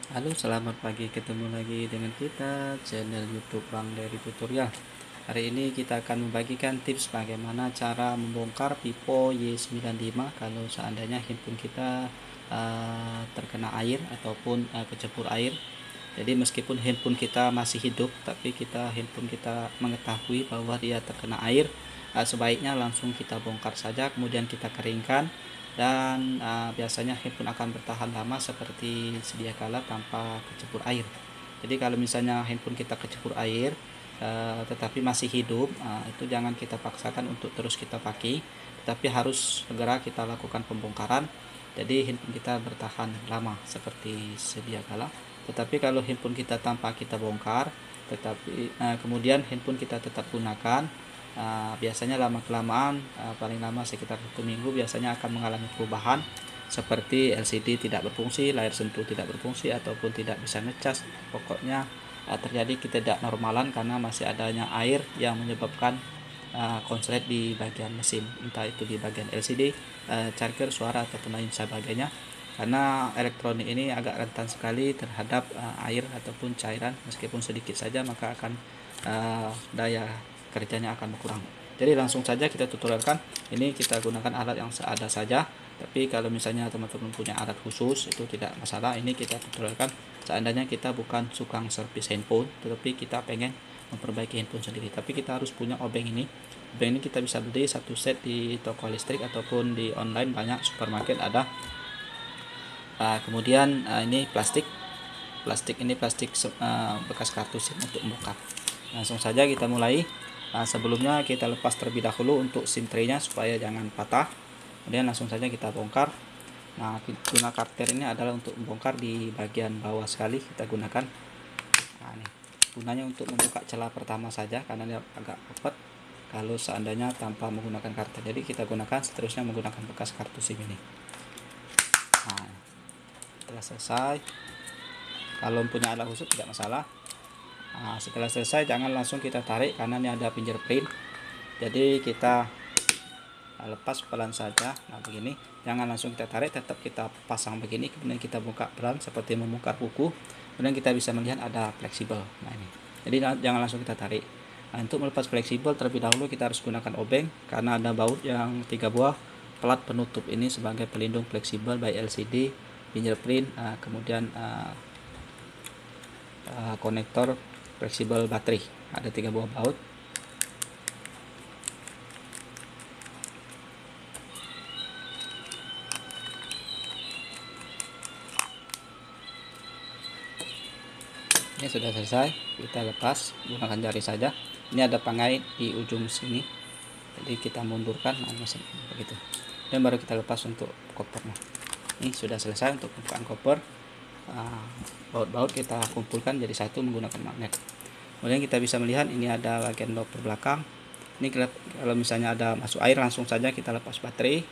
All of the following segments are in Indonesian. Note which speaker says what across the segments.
Speaker 1: Halo, selamat pagi. Ketemu lagi dengan kita, channel YouTube Bang Dari Tutorial. Hari ini kita akan membagikan tips bagaimana cara membongkar Vivo Y95 kalau seandainya handphone kita terkena air ataupun kecebur air. Jadi meskipun handphone kita masih hidup, tapi handphone kita mengetahui bahwa dia terkena air, sebaiknya langsung kita bongkar saja, kemudian kita keringkan, dan biasanya handphone akan bertahan lama seperti sedia kala tanpa kecebur air. Jadi kalau misalnya handphone kita kecebur air tetapi masih hidup, itu jangan kita paksakan untuk terus kita pakai, tetapi harus segera kita lakukan pembongkaran. Jadi handphone kita bertahan lama seperti sedia kala. Tetapi kalau handphone kita tanpa kita bongkar, tetapi kemudian handphone kita tetap gunakan, biasanya lama kelamaan, paling lama sekitar 1 minggu, biasanya akan mengalami perubahan seperti LCD tidak berfungsi, layar sentuh tidak berfungsi, ataupun tidak bisa ngecas. Pokoknya terjadi ketidaknormalan karena masih adanya air yang menyebabkan konslet di bagian mesin, entah itu di bagian LCD, charger, suara, ataupun lain sebagainya. Karena elektronik ini agak rentan sekali terhadap air ataupun cairan, meskipun sedikit saja maka akan daya kerjanya akan berkurang. Jadi langsung saja kita tutorialkan. Ini kita gunakan alat yang seadanya saja, tapi kalau misalnya teman-teman punya alat khusus itu tidak masalah. Ini kita tutorialkan seandainya kita bukan tukang servis handphone, tetapi kita pengen memperbaiki handphone sendiri, tapi kita harus punya obeng ini. Obeng ini kita bisa beli satu set di toko listrik ataupun di online, banyak supermarket ada. Kemudian ini plastik ini plastik bekas kartu SIM untuk membongkar. Langsung saja kita mulai. Sebelumnya kita lepas terlebih dahulu untuk SIM tray-nya supaya jangan patah. Kemudian langsung saja kita bongkar. Nah, guna karter ini adalah untuk membongkar di bagian bawah sekali kita gunakan. Nah, ini gunanya untuk membuka celah pertama saja karena dia agak rapat kalau seandainya tanpa menggunakan karter. Jadi kita gunakan seterusnya menggunakan bekas kartu SIM ini. Nah, setelah selesai, kalau punya alat khusus tidak masalah. Nah, setelah selesai jangan langsung kita tarik karena ini ada fingerprint. Jadi kita lepas pelan saja. Nah, begini, jangan langsung kita tarik, tetap kita pasang begini, kemudian kita buka pelan seperti membongkar buku. Kemudian kita bisa melihat ada fleksibel. Nah, ini. Jadi jangan langsung kita tarik. Nah, untuk melepas fleksibel terlebih dahulu kita harus gunakan obeng karena ada baut yang 3 buah plat penutup ini sebagai pelindung fleksibel by LCD, fingerprint, kemudian konektor fleksibel baterai. Ada 3 buah baut. Ini sudah selesai, kita lepas gunakan jari saja. Ini ada pengait di ujung sini, jadi kita mundurkan mesin begitu, dan baru kita lepas untuk kopernya. Ini sudah selesai untuk pembukaan koper. Baut-baut kita kumpulkan jadi satu menggunakan magnet. Kemudian kita bisa melihat ini ada bagian loper belakang. Ini kalau misalnya ada masuk air, langsung saja kita lepas baterai.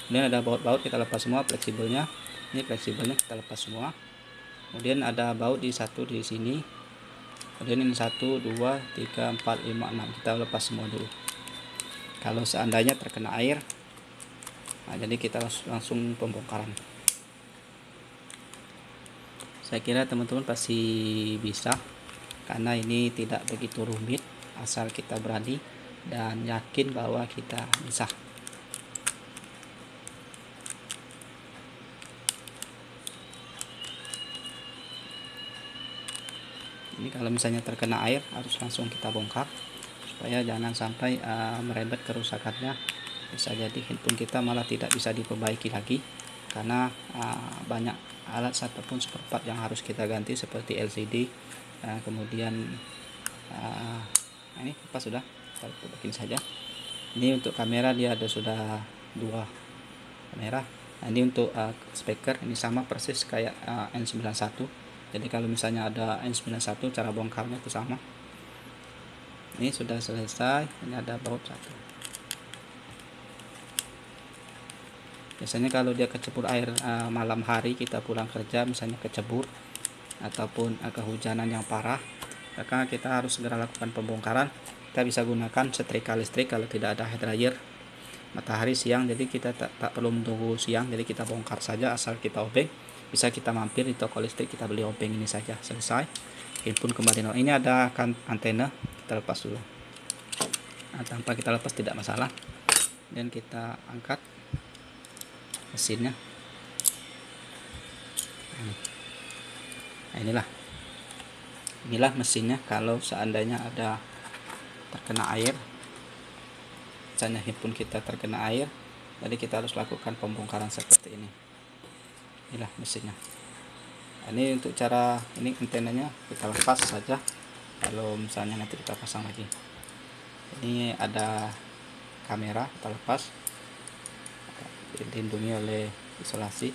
Speaker 1: Kemudian ada baut-baut kita lepas semua, fleksibelnya. Ini fleksibelnya kita lepas semua. Kemudian ada baut di satu di sini. Kemudian ini 1, 2, 3, 4, 5, 6. Kita lepas semua dulu. Kalau seandainya terkena air, nah jadi kita langsung pembongkaran. Saya kira teman-teman pasti bisa, karena ini tidak begitu rumit asal kita berani dan yakin bahwa kita bisa. Ini kalau misalnya terkena air harus langsung kita bongkar supaya jangan sampai merembet kerusakannya. Bisa jadi handphone kita malah tidak bisa diperbaiki lagi karena banyak alat ataupun spare part yang harus kita ganti seperti LCD. Kemudian ini apa sudah kita bikin saja. Ini untuk kamera, dia ada sudah 2 kamera. Nah, ini untuk speaker, ini sama persis kayak N91. Jadi kalau misalnya ada N91, cara bongkarnya itu sama. Ini sudah selesai. Ini ada baut satu. Biasanya kalau dia kecebur air malam hari, kita pulang kerja misalnya kecebur ataupun kehujanan yang parah, maka kita harus segera lakukan pembongkaran. Kita bisa gunakan setrika listrik kalau tidak ada hair dryer matahari siang, jadi kita tak perlu menunggu siang, jadi kita bongkar saja asal kita obeng. bisa kita mampir di toko listrik, kita beli obeng ini saja, selesai. Handphone kembali normal. Ini ada kan antena, kita lepas dulu. Nah, tanpa kita lepas tidak masalah. Dan kita angkat mesinnya. Nah, inilah mesinnya. Kalau seandainya ada terkena air, misalnya handphone kita terkena air, jadi kita harus lakukan pembongkaran seperti ini. Inilah mesinnya. Ini untuk cara ini antenanya kita lepas saja. Kalau misalnya nanti kita pasang lagi, ini ada kamera, kita lepas, dilindungi oleh isolasi.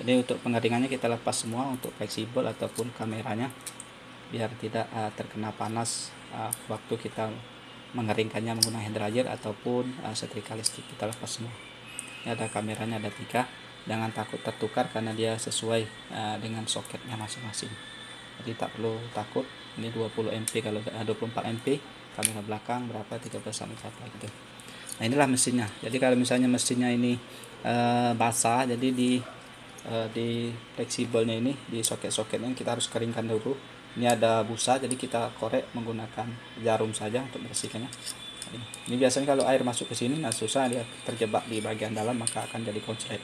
Speaker 1: Jadi untuk pengeringannya kita lepas semua, untuk fleksibel ataupun kameranya, biar tidak terkena panas waktu kita mengeringkannya menggunakan hand dryer ataupun setrika listrik. Kita lepas semua. Ini ada kameranya, ada 3. Jangan takut tertukar karena dia sesuai dengan soketnya masing-masing. Jadi tak perlu takut. Ini 20 MP, kalau 24 MP kamera belakang berapa, 13 sampai berapa gitu. Nah, inilah mesinnya. Jadi kalau misalnya mesinnya ini basah, jadi di fleksibelnya ini, di soket-soketnya kita harus keringkan dulu. Ini ada busa, jadi kita korek menggunakan jarum saja untuk membersihkannya. Ini biasanya kalau air masuk ke sini, nah susah, dia terjebak di bagian dalam, maka akan jadi konslet.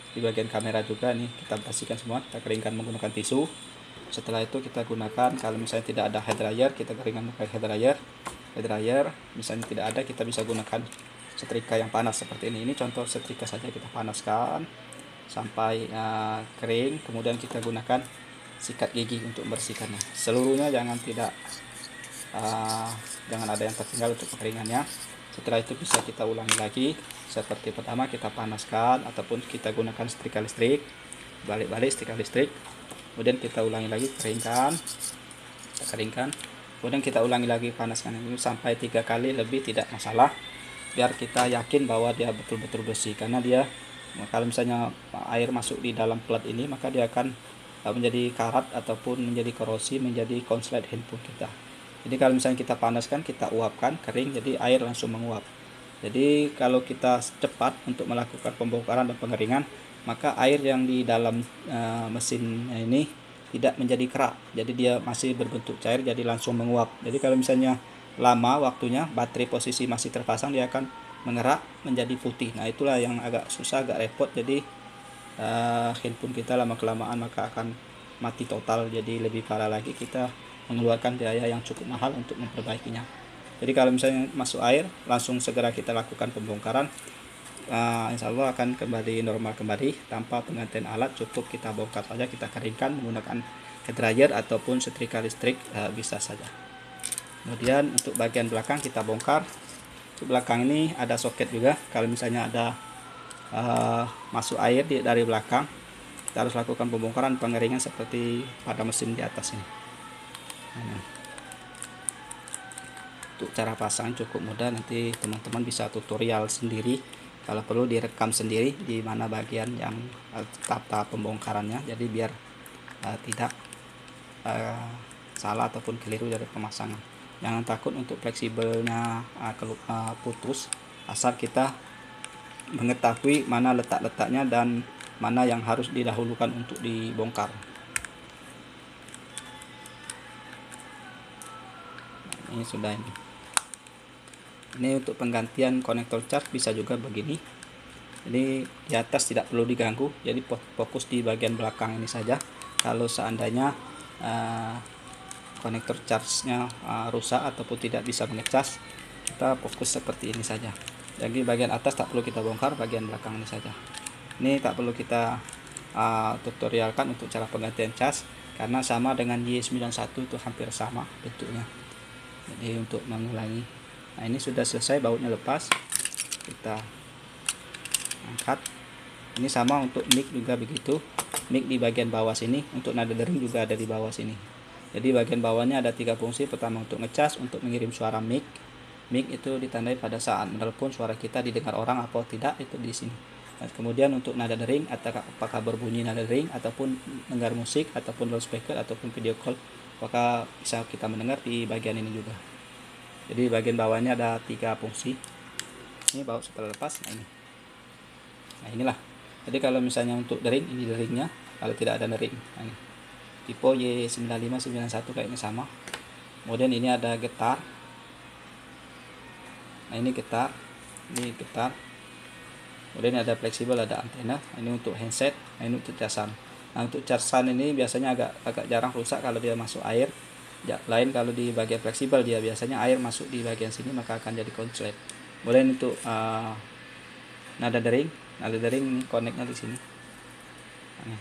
Speaker 1: Di bagian kamera juga nih kita bersihkan semua, kita keringkan menggunakan tisu. Setelah itu kita gunakan, kalau misalnya tidak ada hair dryer, kita keringkan pakai hair dryer. Misalnya tidak ada, kita bisa gunakan setrika yang panas seperti ini. Ini contoh setrika saja, kita panaskan sampai kering, kemudian kita gunakan sikat gigi untuk membersihkannya seluruhnya. Jangan ada yang tertinggal untuk kekeringannya. Setelah itu bisa kita ulangi lagi seperti pertama, kita panaskan ataupun kita gunakan setrika listrik, balik-balik setrika listrik, kemudian kita ulangi lagi, keringkan, kemudian kita ulangi lagi, panaskan ini sampai 3 kali lebih, tidak masalah, biar kita yakin bahwa dia betul-betul bersih. Karena dia, kalau misalnya air masuk di dalam plat ini, maka dia akan menjadi karat ataupun menjadi korosi, menjadi konslet handphone kita. Jadi kalau misalnya kita panaskan, kita uapkan, kering, jadi air langsung menguap. Jadi kalau kita cepat untuk melakukan pembongkaran dan pengeringan, maka air yang di dalam mesin ini tidak menjadi kerak, jadi dia masih berbentuk cair, jadi langsung menguap. Jadi kalau misalnya lama waktunya, baterai posisi masih terpasang, dia akan mengerak menjadi putih. Nah, itulah yang agak susah, agak repot. Jadi handphone kita lama kelamaan maka akan mati total. Jadi lebih parah lagi, kita mengeluarkan biaya yang cukup mahal untuk memperbaikinya. Jadi kalau misalnya masuk air, langsung segera kita lakukan pembongkaran. Insya Allah akan kembali normal kembali tanpa penggantian alat. Cukup kita bongkar saja, kita keringkan menggunakan hair dryer ataupun setrika listrik, bisa saja. Kemudian untuk bagian belakang kita bongkar. Untuk belakang ini ada soket juga. Kalau misalnya ada masuk air dari belakang, kita harus lakukan pembongkaran pengeringan seperti pada mesin di atas ini. Untuk cara pasang cukup mudah, nanti teman-teman bisa tutorial sendiri, kalau perlu direkam sendiri di mana bagian yang tahap pembongkarannya, jadi biar tidak salah ataupun keliru dari pemasangan. Jangan takut untuk fleksibelnya putus, asal kita mengetahui mana letak-letaknya dan mana yang harus didahulukan untuk dibongkar. Ini sudah ini untuk penggantian konektor charge bisa juga begini. Jadi di atas tidak perlu diganggu, jadi fokus di bagian belakang ini saja. Kalau seandainya konektor charge-nya rusak ataupun tidak bisa mengecas, kita fokus seperti ini saja. Jadi bagian atas tak perlu kita bongkar, bagian belakang ini saja. Ini tak perlu kita tutorialkan untuk cara penggantian cas, karena sama dengan Y91 itu hampir sama bentuknya. Jadi untuk mengulangi, nah ini sudah selesai, bautnya lepas, kita angkat. Ini sama untuk mic juga begitu, mic di bagian bawah sini, untuk nada dering juga ada di bawah sini. Jadi bagian bawahnya ada 3 fungsi. Pertama untuk ngecas, untuk mengirim suara mic. Mic itu ditandai pada saat menelepon suara kita didengar orang atau tidak, itu di sini. Dan kemudian untuk nada dering, apakah berbunyi nada dering ataupun mendengar musik ataupun loudspeaker ataupun video call, apakah bisa kita mendengar di bagian ini juga. Jadi bagian bawahnya ada 3 fungsi. Ini baut setelah lepas, nah ini. Nah inilah. Jadi kalau misalnya untuk dering, ini deringnya, kalau tidak ada dering. Nah, ini. Tipe Y9591 kayaknya sama. Kemudian ini ada getar. Nah ini getar, ini getar. Kemudian ada fleksibel, ada antena. Ini untuk handset, nah ini untuk casan. Nah untuk casan ini biasanya agak jarang rusak kalau dia masuk air. Ya, lain kalau di bagian fleksibel dia biasanya air masuk di bagian sini maka akan jadi konslet. Kemudian untuk nada dering ini koneknya di sini. Nah,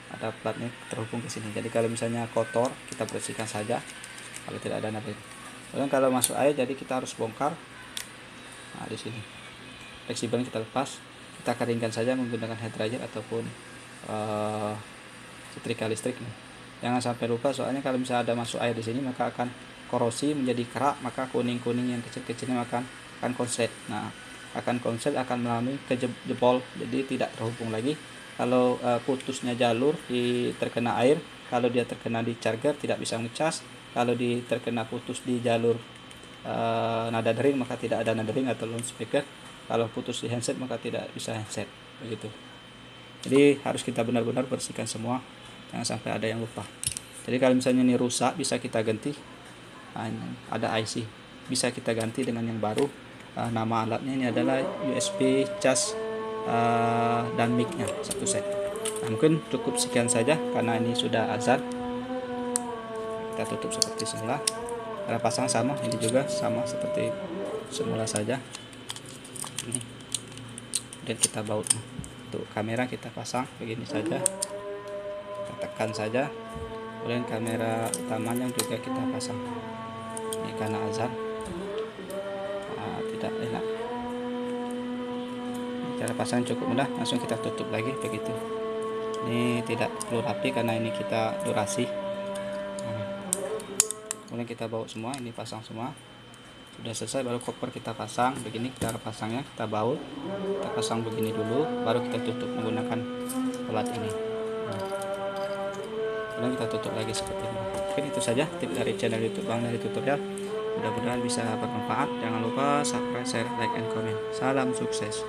Speaker 1: ada platnya terhubung ke sini. Jadi kalau misalnya kotor kita bersihkan saja kalau tidak ada nada dering. Kemudian kalau masuk air jadi kita harus bongkar. Nah di sini fleksibel kita lepas, kita keringkan saja menggunakan hair dryer ataupun setrika listrik nih. Jangan sampai lupa, soalnya kalau misalnya ada masuk air di sini maka akan korosi menjadi kerak, maka kuning-kuning yang kecil-kecilnya akan konslet. Nah, akan konslet, akan mengalami kejebol, jadi tidak terhubung lagi. Kalau putusnya jalur terkena air, kalau dia terkena di charger tidak bisa ngecas. Kalau terkena putus di jalur nada dering maka tidak ada nada dering atau loudspeaker. Kalau putus di handset maka tidak bisa handset, begitu. Jadi harus kita benar-benar bersihkan semua, jangan sampai ada yang lupa. Jadi kalau misalnya ini rusak bisa kita ganti. Nah, ada IC bisa kita ganti dengan yang baru. Nama alatnya ini adalah USB cas dan mic-nya satu set. Nah, mungkin cukup sekian saja karena ini sudah azan. Kita tutup seperti semula. Cara pasang sama, ini juga sama seperti semula saja. Ini. Dan kita baut. Untuk kamera kita pasang begini saja, kita tekan saja. Kemudian kamera utamanya juga kita pasang. Ini karena azan tidak enak. Cara pasang cukup mudah, langsung kita tutup lagi begitu. Ini tidak perlu rapi karena ini kita durasi. Kemudian kita baut semua, ini pasang semua. Sudah selesai baru koper kita pasang. Begini cara pasangnya, kita baut, kita pasang begini dulu, baru kita tutup menggunakan pelat ini. Kemudian kita tutup lagi seperti ini. Mungkin itu saja tips dari channel YouTube Bang Dari Tutorial. Mudah-mudahan bisa bermanfaat. Jangan lupa subscribe, share, like, and comment. Salam sukses.